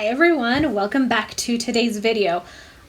Hi everyone, welcome back to today's video.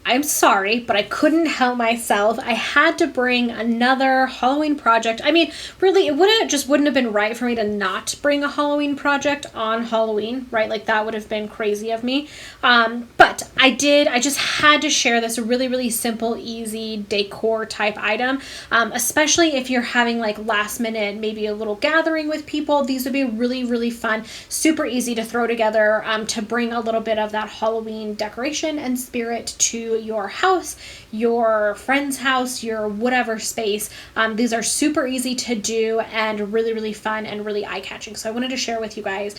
I'm sorry, but I couldn't help myself. I had to bring another Halloween project. I mean, really, it wouldn't have been right for me to not bring a Halloween project on Halloween, right? Like that would have been crazy of me. But I just had to share this really, really simple, easy decor type item. Especially if you're having like last minute, maybe a little gathering with people. These would be really, really fun, super easy to throw together to bring a little bit of that Halloween decoration and spirit to your house, your friend's house, your whatever space. These are super easy to do and really, really fun and really eye-catching. So I wanted to share with you guys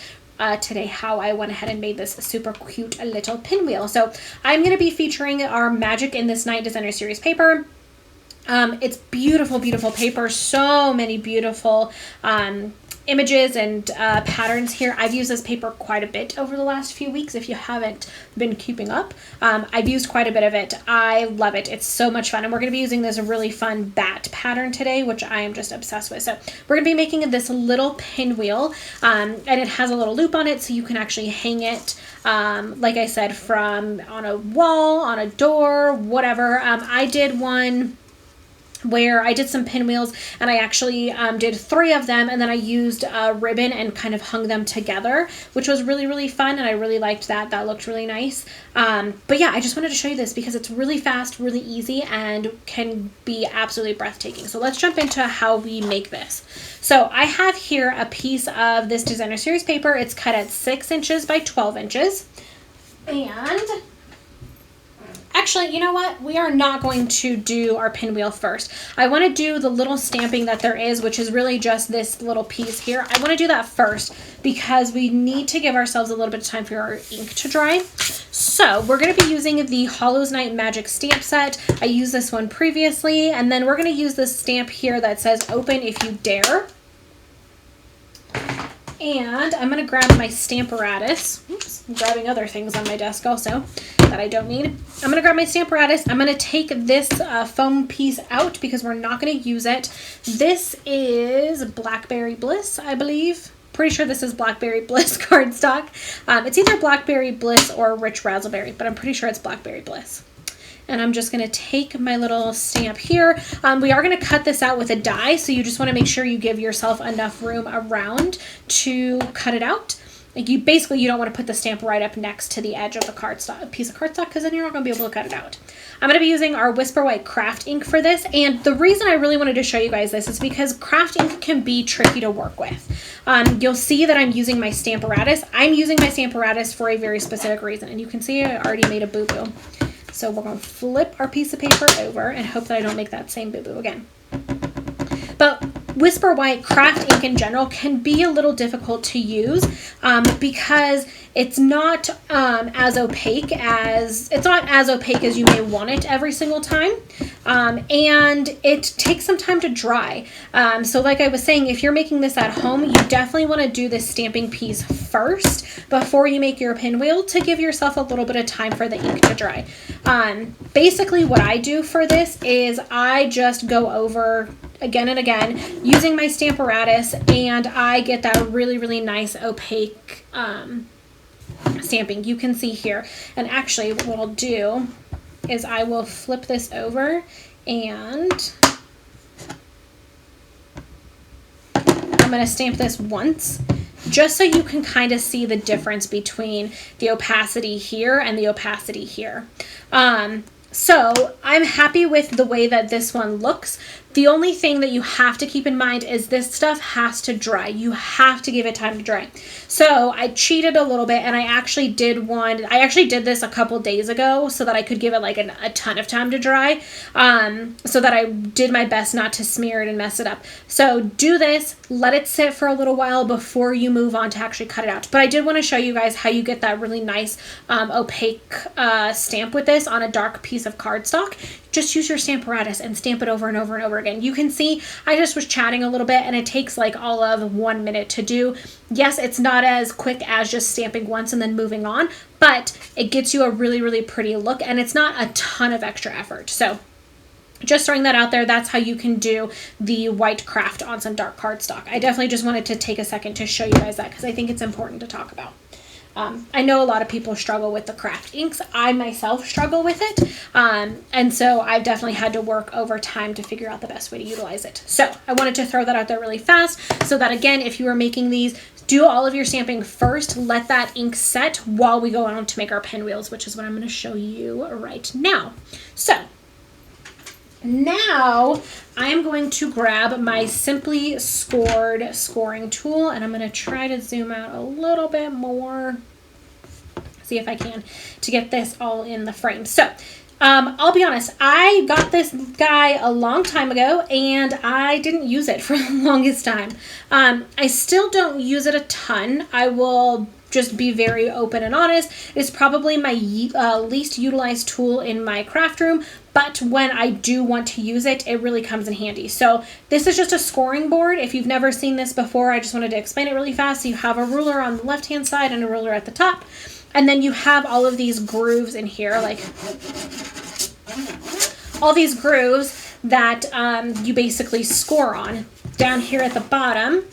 today how I went ahead and made this super cute little pinwheel. So I'm going to be featuring our Magic in This Night Designer Series paper. It's beautiful, beautiful paper. So many beautiful images and patterns here. I've used this paper quite a bit over the last few weeks. If you haven't been keeping up, I've used quite a bit of it. I love it. It's so much fun. And we're going to be using this really fun bat pattern today, which I am just obsessed with. So we're going to be making this little pinwheel, and it has a little loop on it so you can actually hang it, like I said, from on a wall, on a door, whatever. I did one where I did some pinwheels and I actually did 3 of them, and then I used a ribbon and kind of hung them together, which was really, really fun, and I really liked that. That looked really nice. But yeah, I just wanted to show you this because it's really fast, really easy, and can be absolutely breathtaking. So let's jump into how we make this. So I have here a piece of this designer series paper. It's cut at 6 inches by 12 inches. And actually, you know what? We are not going to do our pinwheel first. I want to do the little stamping that there is, which is really just this little piece here. I want to do that first because we need to give ourselves a little bit of time for our ink to dry. So we're going to be using the Hollow's Night Magic stamp set. I used this one previously, and then we're going to use this stamp here that says "Open if you dare." And I'm going to grab my Stamparatus. Oops, I'm grabbing other things on my desk also that I don't need. I'm going to grab my Stamparatus. I'm going to take this foam piece out because we're not going to use it. This is Blackberry Bliss, I believe. Pretty sure this is Blackberry Bliss cardstock. It's either Blackberry Bliss or Rich Razzleberry, but I'm pretty sure it's Blackberry Bliss. And I'm just going to take my little stamp here. We are going to cut this out with a die, so you just want to make sure you give yourself enough room around to cut it out. Like you don't want to put the stamp right up next to the edge of the cardstock, piece of cardstock, because then you're not going to be able to cut it out. I'm going to be using our Whisper White craft ink for this, and the reason I really wanted to show you guys this is because craft ink can be tricky to work with. You'll see that I'm using my Stamparatus. I'm using my Stamparatus for a very specific reason, and you can see I already made a boo-boo. So we're going to flip our piece of paper over and hope that I don't make that same boo-boo again. But Whisper White craft ink in general can be a little difficult to use because it's not as opaque as you may want it every single time, and it takes some time to dry. So like I was saying, if you're making this at home, you definitely want to do this stamping piece first before you make your pinwheel to give yourself a little bit of time for the ink to dry. Basically what I do for this is I just go over again and again using my Stamparatus, and I get that really, really nice opaque stamping you can see here. And actually what I'll do is I will flip this over, and I'm going to stamp this once just so you can kind of see the difference between the opacity here and the opacity here. So I'm happy with the way that this one looks. The only thing that you have to keep in mind is this stuff has to dry. You have to give it time to dry. So I cheated a little bit, and I actually did this a couple days ago so that I could give it like a ton of time to dry, so that I did my best not to smear it and mess it up. So do this, let it sit for a little while before you move on to actually cut it out. But I did want to show you guys how you get that really nice opaque stamp with this on a dark piece of cardstock. Just use your Stamparatus and stamp it over and over and over again. You can see I just was chatting a little bit, and it takes like all of 1 minute to do. Yes, it's not as quick as just stamping once and then moving on, but it gets you a really, really pretty look, and it's not a ton of extra effort. So just throwing that out there, that's how you can do the white craft on some dark cardstock. I definitely just wanted to take a second to show you guys that because I think it's important to talk about. I know a lot of people struggle with the craft inks. I myself struggle with it. And so I've definitely had to work over time to figure out the best way to utilize it. So I wanted to throw that out there really fast so that, again, if you are making these, do all of your stamping first. Let that ink set while we go on to make our pinwheels, which is what I'm going to show you right now. So now I'm going to grab my Simply Scored scoring tool, and I'm going to try to zoom out a little bit more, see if I can, to get this all in the frame. So I'll be honest, I got this guy a long time ago and I didn't use it for the longest time. I still don't use it a ton. I will just be very open and honest. It's probably my least utilized tool in my craft room, but when I do want to use it, it really comes in handy. So this is just a scoring board. If you've never seen this before, I just wanted to explain it really fast. So you have a ruler on the left-hand side and a ruler at the top. And then you have all of these grooves in here, like all these grooves that you basically score on. Down here at the bottom,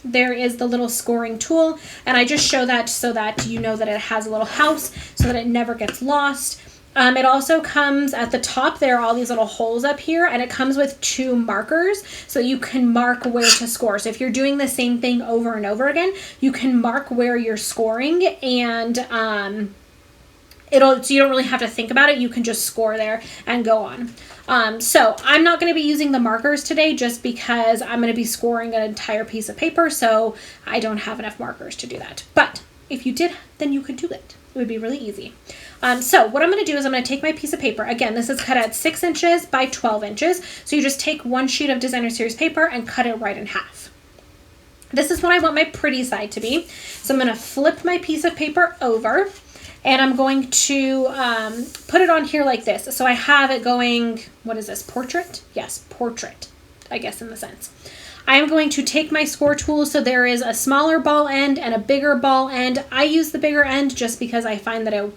there is the little scoring tool, and I just show that so that you know that it has a little house so that it never gets lost. It also comes at the top. There are all these little holes up here, and it comes with 2 markers so you can mark where to score. So if you're doing the same thing over and over again, you can mark where you're scoring, and so you don't really have to think about it. You can just score there and go on. So I'm not going to be using the markers today just because I'm going to be scoring an entire piece of paper, so I don't have enough markers to do that. But if you did, then you could do it. It would be really easy. So what I'm going to do is I'm going to take my piece of paper. Again, this is cut at 6 inches by 12 inches. So you just take 1 sheet of Designer Series paper and cut it right in half. This is what I want my pretty side to be. So I'm going to flip my piece of paper over, and I'm going to put it on here like this. So I have it going, what is this, portrait? Yes, portrait, I guess in the sense. I am going to take my score tool, so there is a smaller ball end and a bigger ball end. I use the bigger end just because I find that it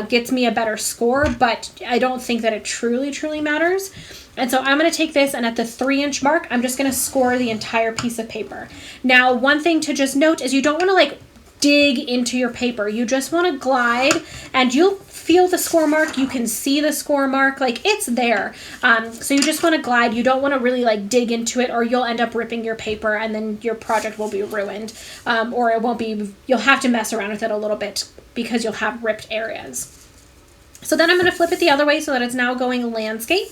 gets me a better score, but I don't think that it truly matters. And so I'm going to take this, and at the 3-inch mark, I'm just going to score the entire piece of paper. Now, one thing to just note is you don't want to like dig into your paper. You just want to glide, and you'll feel the score mark. You can see the score mark, like it's there. So you just want to glide. You don't want to really like dig into it, or you'll end up ripping your paper and then your project will be ruined. Or it won't be, you'll have to mess around with it a little bit because you'll have ripped areas. So then I'm going to flip it the other way so that it's now going landscape,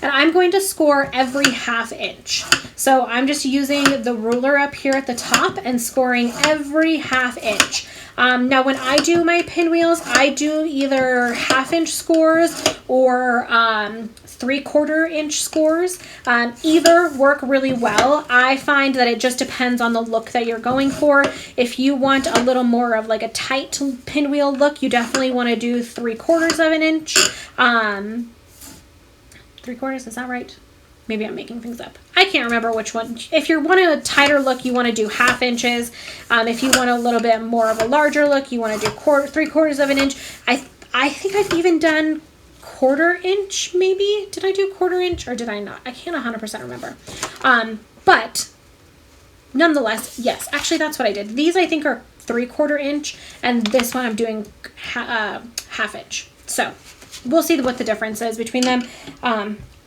and I'm going to score every 1/2 inch. So I'm just using the ruler up here at the top and scoring every 1/2 inch. Now when I do my pinwheels, I do either 1/2 inch scores or 3/4 inch scores. Either work really well. I find that it just depends on the look that you're going for. If you want a little more of like a tight pinwheel look, you definitely want to do 3/4 of an inch. 3/4, is that right? Maybe I'm making things up. I can't remember which one. If you want a tighter look, you want to do 1/2 inches. If you want a little bit more of a larger look, you want to do 3/4 of an inch. I think I've even done 1/4 inch, maybe. Did I do 1/4 inch or did I not? I can't 100% remember. But nonetheless, yes, actually that's what I did. These I think are 3/4 inch, and this one I'm doing 1/2 inch. So we'll see what the difference is between them.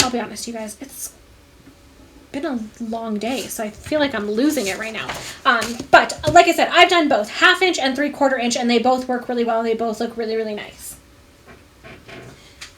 I'll be honest, you guys, it's been a long day, so I feel like I'm losing it right now. But like I said, I've done both 1/2 inch and 3/4 inch, and they both work really well. They both look really nice.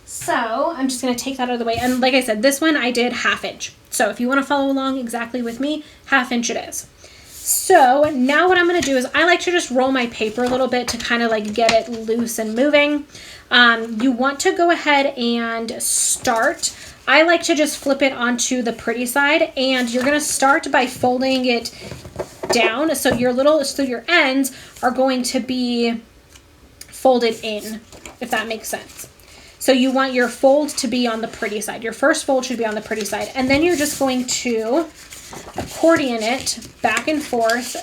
So I'm just going to take that out of the way. And like I said, this one I did 1/2 inch. So if you want to follow along exactly with me, 1/2 inch it is. So now what I'm going to do is I like to just roll my paper a little bit to kind of like get it loose and moving. You want to go ahead and start. I like to just flip it onto the pretty side, and you're going to start by folding it down. So your ends are going to be folded in, if that makes sense. So you want your fold to be on the pretty side. Your first fold should be on the pretty side. And then you're just going to accordion it back and forth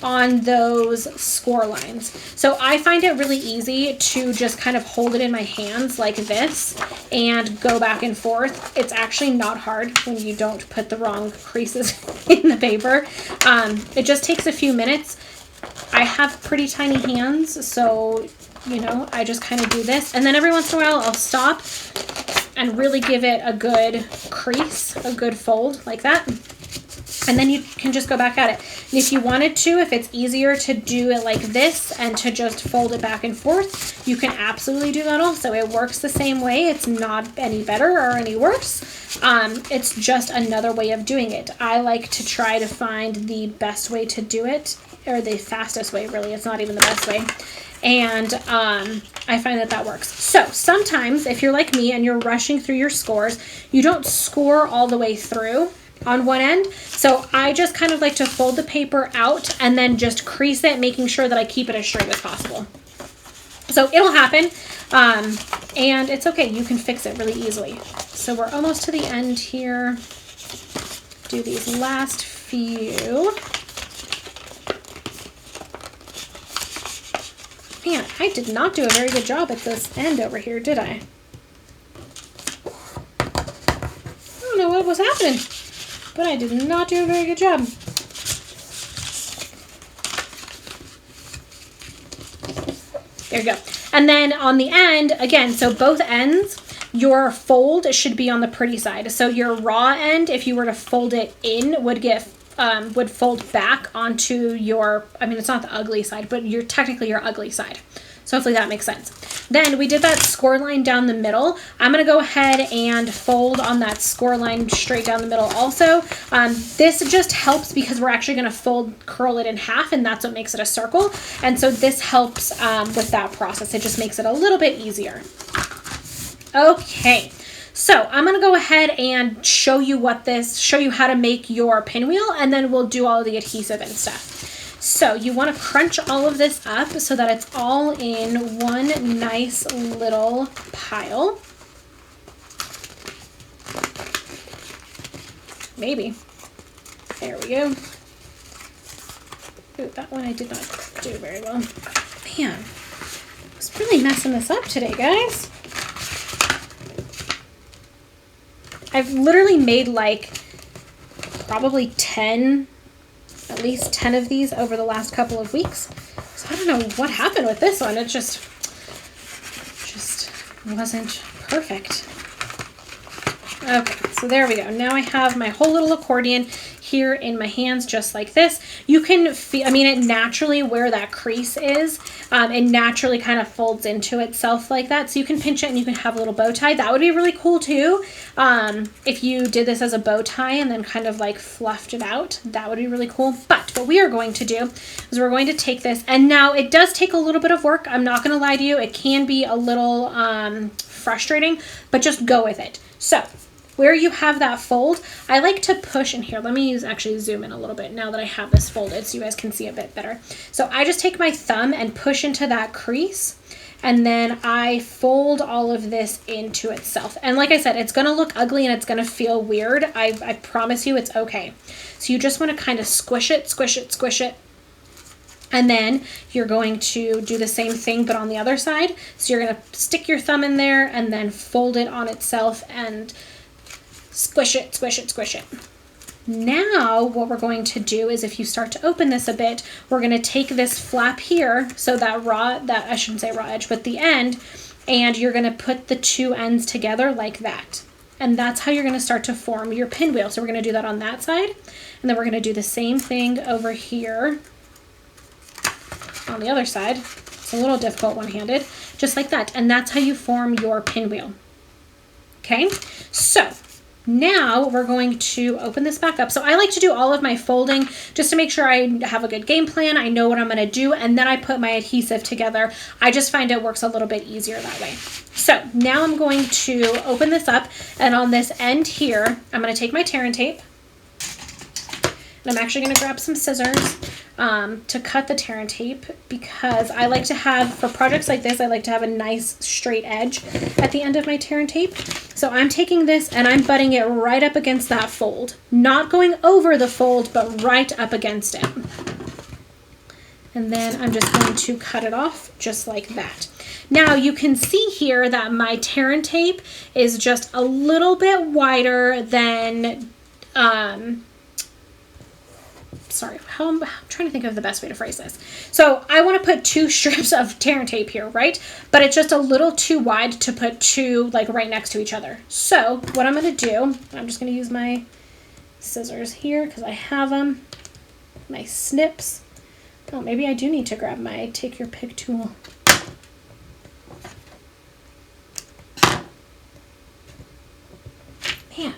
on those score lines. So I find it really easy to just kind of hold it in my hands like this and go back and forth. It's actually not hard when you don't put the wrong creases in the paper. It just takes a few minutes. I have pretty tiny hands, so, you know, I just kind of do this. And then every once in a while, I'll stop and really give it a good crease, a good fold like that. And then you can just go back at it. And if you wanted to, if it's easier to do it like this and to just fold it back and forth, you can absolutely do that also. It works the same way. It's not any better or any worse. It's just another way of doing it. I like to try to find the best way to do it, or the fastest way, really. It's not even the best way. And I find that works. So sometimes if you're like me and you're rushing through your scores, you don't score all the way through on one end. So I just kind of like to fold the paper out and then just crease it, making sure that I keep it as straight as possible. So it'll happen, and it's okay. You can fix it really easily. So we're almost to the end here. Do these last few. Man, I did not do a very good job at this end over here, did I? I don't know what was happening, but I did not do a very good job. There you go. And then on the end, again, so both ends, your fold should be on the pretty side. So your raw end, if you were to fold it in, would fold back onto your, I mean, it's not the ugly side, but you're technically your ugly side. So hopefully that makes sense. Then we did that score line down the middle. I'm going to go ahead and fold on that score line straight down the middle also. This just helps because we're actually going to curl it in half, and that's what makes it a circle. And so this helps with that process. It just makes it a little bit easier. Okay. So I'm going to go ahead and show you how to make your pinwheel, and then we'll do all of the adhesive and stuff. So you want to crunch all of this up so that it's all in one nice little pile. Maybe. There we go. Ooh, that one I did not do very well. Man, I was really messing this up today, guys. I've literally made like probably 10, at least 10 of these over the last couple of weeks. So I don't know what happened with this one. It just wasn't perfect. Okay, so there we go. Now I have my whole little accordion here in my hands just like this. You can feel, I mean, it naturally, where that crease is, it naturally kind of folds into itself like that. So you can pinch it and you can have a little bow tie. That would be really cool too. If you did this as a bow tie and then kind of like fluffed it out, that would be really cool. But what we are going to do is we're going to take this, and now it does take a little bit of work. I'm not going to lie to you. It can be a little frustrating, but just go with it. So where you have that fold, I like to push in here. Let me actually zoom in a little bit now that I have this folded so you guys can see a bit better. So I just take my thumb and push into that crease, and then I fold all of this into itself. And like I said, it's gonna look ugly and it's gonna feel weird. I promise you it's okay. So you just wanna kind of squish it, squish it, squish it. And then you're going to do the same thing, but on the other side. So you're gonna stick your thumb in there and then fold it on itself and squish it, squish it, squish it. Now what we're going to do is, if you start to open this a bit, we're going to take this flap here, so that I shouldn't say raw edge, but the end, and you're going to put the two ends together like that. And that's how you're going to start to form your pinwheel. So we're going to do that on that side, and then we're going to do the same thing over here on the other side. It's a little difficult one-handed, just like that. And that's how you form your pinwheel. Okay, so now we're going to open this back up. So I like to do all of my folding just to make sure I have a good game plan. I know what I'm going to do, and then I put my adhesive together. I just find it works a little bit easier that way. So now I'm going to open this up, and on this end here, I'm going to take my tear and tape, and I'm actually going to grab some scissors to cut the tear and tape, because I like to have, for projects like this, I like to have a nice straight edge at the end of my tear and tape. So I'm taking this and I'm butting it right up against that fold, not going over the fold, but right up against it. And then I'm just going to cut it off just like that. Now you can see here that my tear and tape is just a little bit wider than sorry, I'm trying to think of the best way to phrase this. So I want to put 2 strips of tear and tape here, right? But it's just a little too wide to put 2 like right next to each other. So what I'm going to do, I'm just going to use my scissors here because I have them, my snips. Oh, maybe I do need to grab my take your pick tool. Man.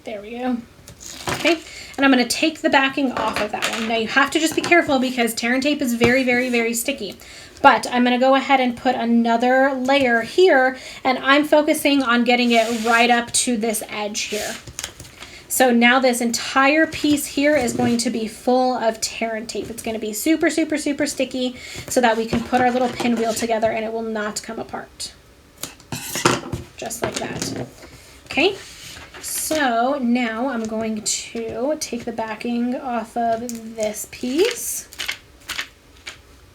There we go. Okay, and I'm going to take the backing off of that one. Now you have to just be careful because tear and tape is very, very, very sticky. But I'm going to go ahead and put another layer here, and I'm focusing on getting it right up to this edge here. So now this entire piece here is going to be full of tear and tape. It's going to be super, super, super sticky so that we can put our little pinwheel together and it will not come apart. Just like that. Okay. So now I'm going to take the backing off of this piece.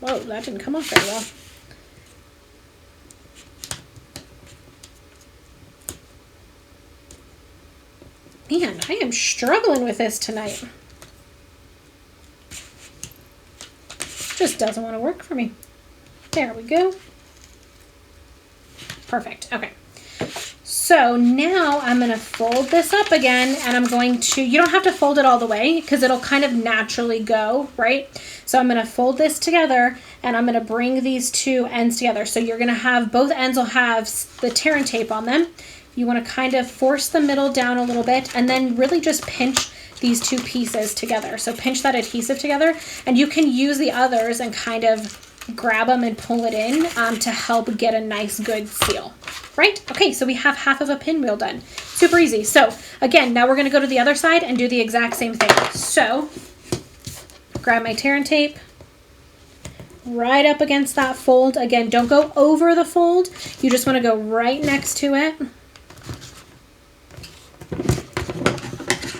Whoa, that didn't come off very well. Man, I am struggling with this tonight. Just doesn't want to work for me. There we go. Perfect. Okay. So now I'm going to fold this up again, and I'm going to, you don't have to fold it all the way because it'll kind of naturally go, right? So I'm going to fold this together, and I'm going to bring these 2 ends together. So you're going to have, both ends will have the tear and tape on them. You want to kind of force the middle down a little bit, and then really just pinch these 2 pieces together. So pinch that adhesive together, and you can use the others and kind of grab them and pull it in to help get a nice good seal. Right? Okay, so we have half of a pinwheel done. Super easy. So again, now we're going to go to the other side and do the exact same thing. So grab my tear and tape right up against that fold. Again, don't go over the fold. You just want to go right next to it.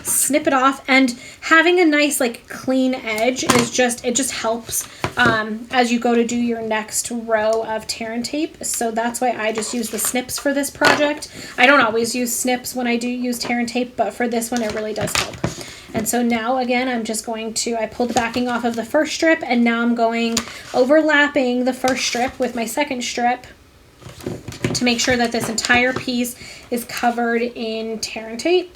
Snip it off, and having a nice like clean edge is just, it just helps as you go to do your next row of tear and tape. So that's why I just use the snips for this project. I don't always use snips when I do use tear and tape, but for this one it really does help. And so now again, I'm just going to, I pulled the backing off of the first strip, and now I'm going overlapping the first strip with my second strip to make sure that this entire piece is covered in tear and tape.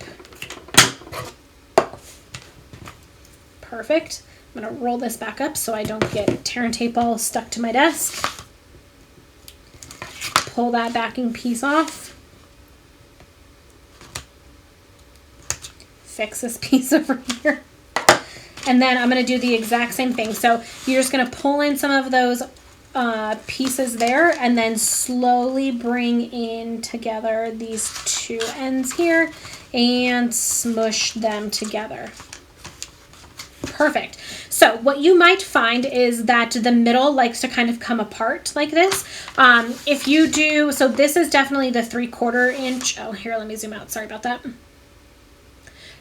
Perfect. I'm going to roll this back up so I don't get tear and tape all stuck to my desk. Pull that backing piece off. Fix this piece over here. And then I'm going to do the exact same thing. So you're just going to pull in some of those pieces there, and then slowly bring in together these 2 ends here and smush them together. Perfect. So what you might find is that the middle likes to kind of come apart like this. If you do, so this is definitely the 3/4 inch. Oh, here, let me zoom out. Sorry about that.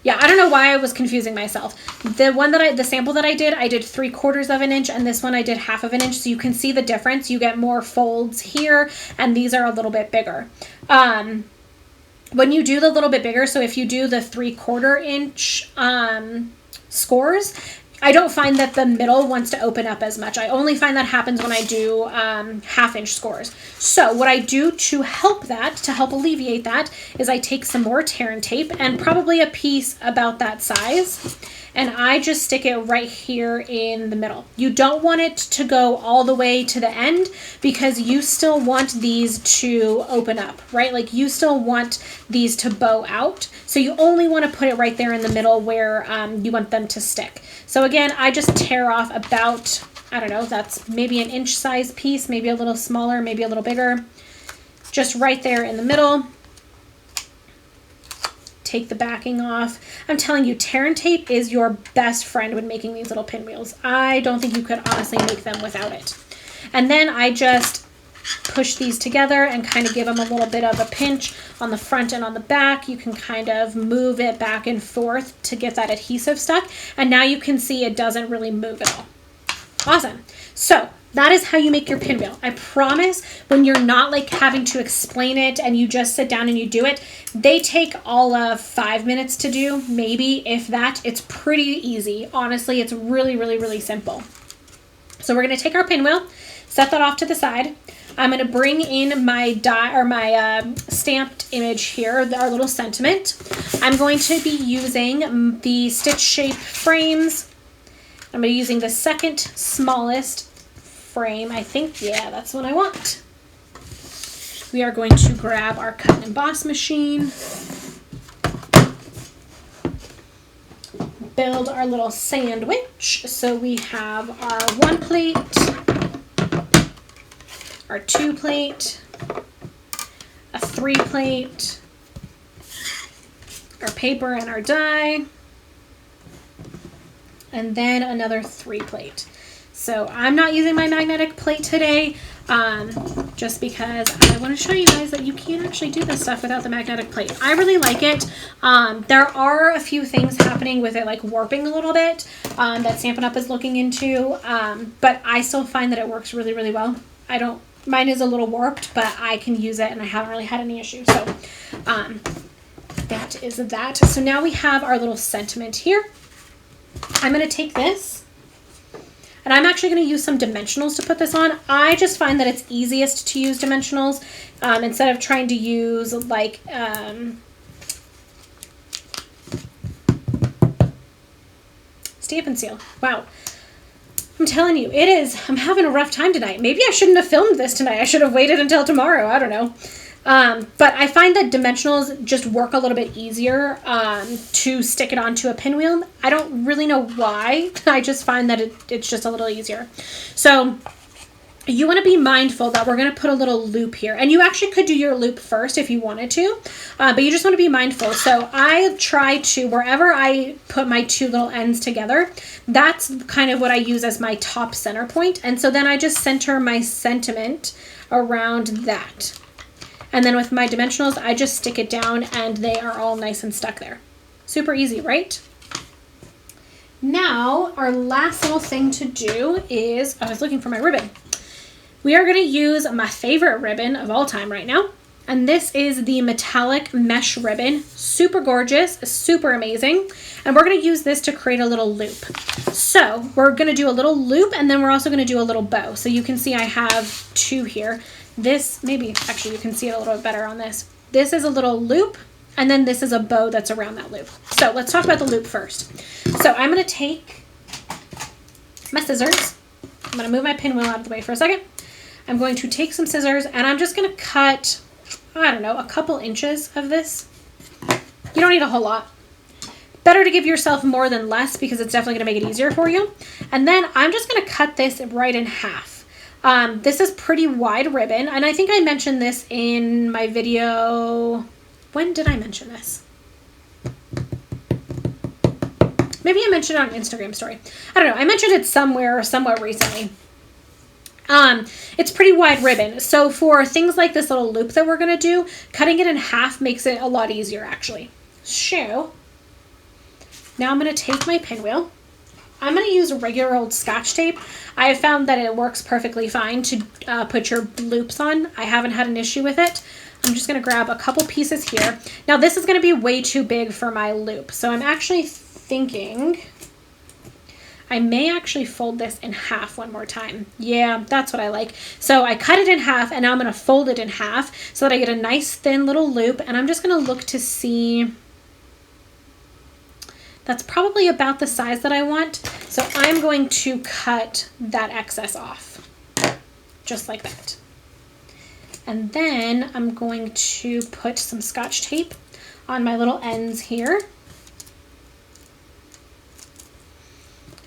Yeah, I don't know why I was confusing myself. The sample that I did 3/4 of an inch, and this one I did 1/2 of an inch. So you can see the difference. You get more folds here, and these are a little bit bigger. When you do the little bit bigger, so if you do the 3/4 inch scores, I don't find that the middle wants to open up as much. I only find that happens when I do 1/2 inch scores. So what I do to help that, to help alleviate that, is I take some more tear and tape, and probably a piece about that size, and I just stick it right here in the middle. You don't want it to go all the way to the end because you still want these to open up, right? Like you still want these to bow out. So you only want to put it right there in the middle where you want them to stick. So again, I just tear off about, I don't know, that's maybe an inch size piece, maybe a little smaller, maybe a little bigger, just right there in the middle. Take the backing off. I'm telling you, tear and tape is your best friend when making these little pinwheels. I don't think you could honestly make them without it. And then I just push these together and kind of give them a little bit of a pinch on the front and on the back. You can kind of move it back and forth to get that adhesive stuck. And now you can see it doesn't really move at all. Awesome. So That is how you make your pinwheel. I promise, when you're not like having to explain it and you just sit down and you do it, they take all of 5 minutes to do, maybe, if that. It's pretty easy. Honestly, it's really, really, really simple. So we're going to take our pinwheel, set that off to the side. I'm going to bring in my die or my stamped image here, our little sentiment. I'm going to be using the stitch shape frames. I'm going to be using the second smallest frame. I think, yeah, that's what I want. We are going to grab our cut and emboss machine, build our little sandwich. So we have our 1 plate, our 2 plate, a 3 plate, our paper and our die, and then another 3 plate. So I'm not using my magnetic plate today, just because I want to show you guys that you can actually do this stuff without the magnetic plate. I really like it. There are a few things happening with it, like warping a little bit, that Stampin' Up! Is looking into, but I still find that it works really, really well. Mine is a little warped, but I can use it and I haven't really had any issues. So that is that. So now we have our little sentiment here. I'm going to take this, and I'm actually going to use some dimensionals to put this on. I just find that it's easiest to use dimensionals instead of trying to use like Stampin' Seal. Wow. I'm telling you, I'm having a rough time tonight. Maybe I shouldn't have filmed this tonight. I should have waited until tomorrow. I don't know. But I find that dimensionals just work a little bit easier to stick it onto a pinwheel. I don't really know why. I just find that it's just a little easier. So you want to be mindful that we're going to put a little loop here. And you actually could do your loop first if you wanted to, but you just want to be mindful. So I try to, wherever I put my 2 little ends together, that's kind of what I use as my top center point. And so then I just center my sentiment around that. And then with my dimensionals, I just stick it down and they are all nice and stuck there. Super easy, right? Now, our last little thing to do is, I was looking for my ribbon. We are going to use my favorite ribbon of all time right now. And this is the metallic mesh ribbon. Super gorgeous, super amazing. And we're going to use this to create a little loop. So we're going to do a little loop, and then we're also going to do a little bow. So you can see I have 2 here. This, maybe actually you can see it a little bit better on this. This is a little loop, and then this is a bow that's around that loop. So let's talk about the loop first. So I'm going to take my scissors. I'm going to move my pinwheel out of the way for a second. I'm going to take some scissors, and I'm just going to cut, I don't know, a couple inches of this. You don't need a whole lot. Better to give yourself more than less, because it's definitely going to make it easier for you. And then I'm just going to cut this right in half. This is pretty wide ribbon, and I think I mentioned this in my video. When did I mention this? Maybe I mentioned it on Instagram story. I don't know. I mentioned it somewhere recently. It's pretty wide ribbon. So for things like this little loop that we're going to do, cutting it in half makes it a lot easier actually. So now I'm going to take my pinwheel. I'm going to use regular old Scotch tape. I have found that it works perfectly fine to put your loops on. I haven't had an issue with it. I'm just going to grab a couple pieces here. Now this is going to be way too big for my loop. So I'm actually thinking I may actually fold this in half one more time. Yeah, that's what I like. So I cut it in half, and now I'm going to fold it in half so that I get a nice thin little loop. And I'm just going to look to see. That's probably about the size that I want. So I'm going to cut that excess off, just like that. And then I'm going to put some Scotch tape on my little ends here.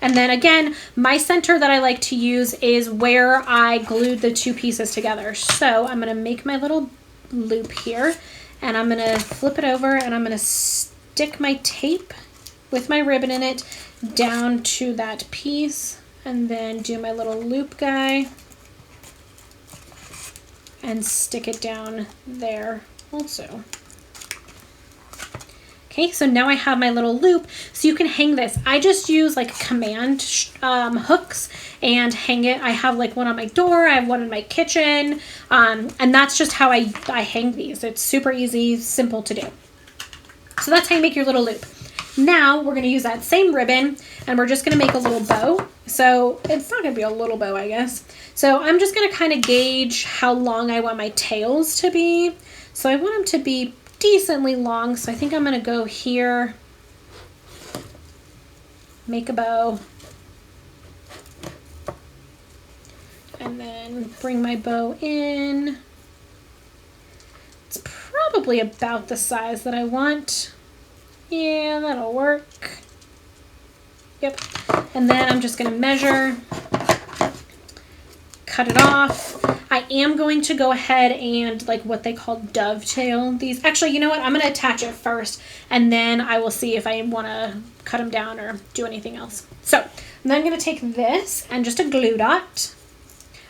And then again, my center that I like to use is where I glued the 2 pieces together. So I'm going to make my little loop here, and I'm going to flip it over, and I'm going to stick my tape with my ribbon in it down to that piece, and then do my little loop guy and stick it down there also. Okay, so now I have my little loop, so you can hang this. I just use like command hooks and hang it. I have like one on my door, I have one in my kitchen, and that's just how I hang these. It's super easy, simple to do. So that's how you make your little loop. Now we're gonna use that same ribbon and we're just gonna make a little bow. So it's not gonna be a little bow, I guess. So I'm just gonna kind of gauge how long I want my tails to be. So I want them to be decently long, so I think I'm gonna go here, make a bow, and then bring my bow in. It's probably about the size that I want. Yeah, that'll work. Yep. And then I'm just gonna measure, cut it off. I am going to go ahead and like what they call dovetail these. Actually, you know what? I'm going to attach it first and then I will see if I want to cut them down or do anything else. So then I'm going to take this and just a glue dot.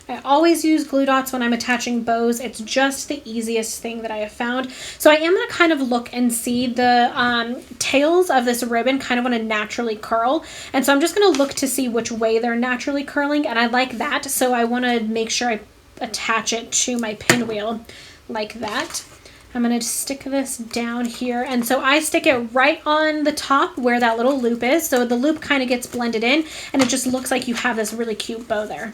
I always use glue dots when I'm attaching bows. It's just the easiest thing that I have found. So I am going to kind of look and see the tails of this ribbon kind of want to naturally curl. And so I'm just going to look to see which way they're naturally curling. And I like that. So I want to make sure I attach it to my pinwheel like that. I'm going to stick this down here. And so I stick it right on the top where that little loop is. So the loop kind of gets blended in and it just looks like you have this really cute bow there.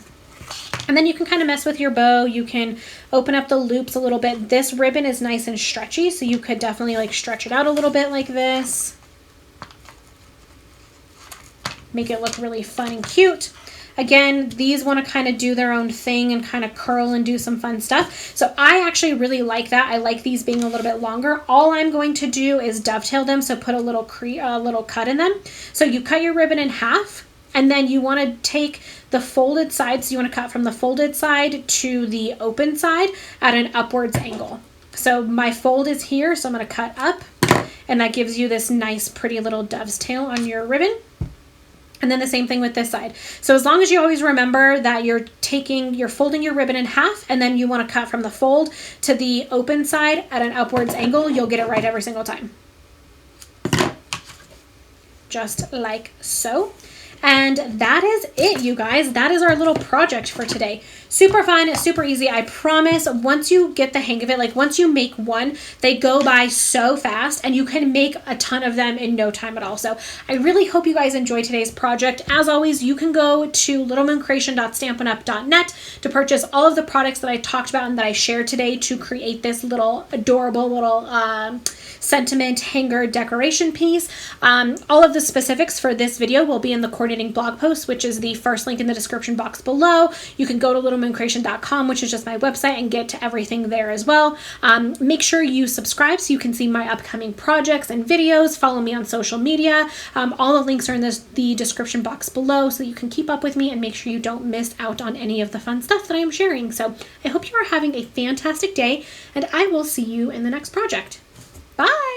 And then you can kind of mess with your bow. You can open up the loops a little bit. This ribbon is nice and stretchy, so you could definitely like stretch it out a little bit like this. Make it look really fun and cute. Again, these want to kind of do their own thing and kind of curl and do some fun stuff. So I actually really like that. I like these being a little bit longer. All I'm going to do is dovetail them, so put a little cut in them. So you cut your ribbon in half. And then you want to take the folded side, so you want to cut from the folded side to the open side at an upwards angle. So my fold is here, so I'm going to cut up, and that gives you this nice pretty little dove's tail on your ribbon. And then the same thing with this side. So as long as you always remember that you're folding your ribbon in half, and then you want to cut from the fold to the open side at an upwards angle, you'll get it right every single time. Just like so. And that is it, you guys. That is our little project for today. Super fun, super easy. I promise once you get the hang of it, like once you make one, they go by so fast and you can make a ton of them in no time at all. So I really hope you guys enjoyed today's project. As always, you can go to littlemooncreation.stampinup.net to purchase all of the products that I talked about and that I shared today to create this little adorable little sentiment hanger decoration piece. All of the specifics for this video will be in the coordinating blog post, which is the first link in the description box below. You can go to littlemooncreation.com, which is just my website, and get to everything there as well. Make sure you subscribe so you can see my upcoming projects and videos. Follow me on social media. All the links are in the description box below so you can keep up with me and make sure you don't miss out on any of the fun stuff that I am sharing. So I hope you are having a fantastic day, and I will see you in the next project. Bye!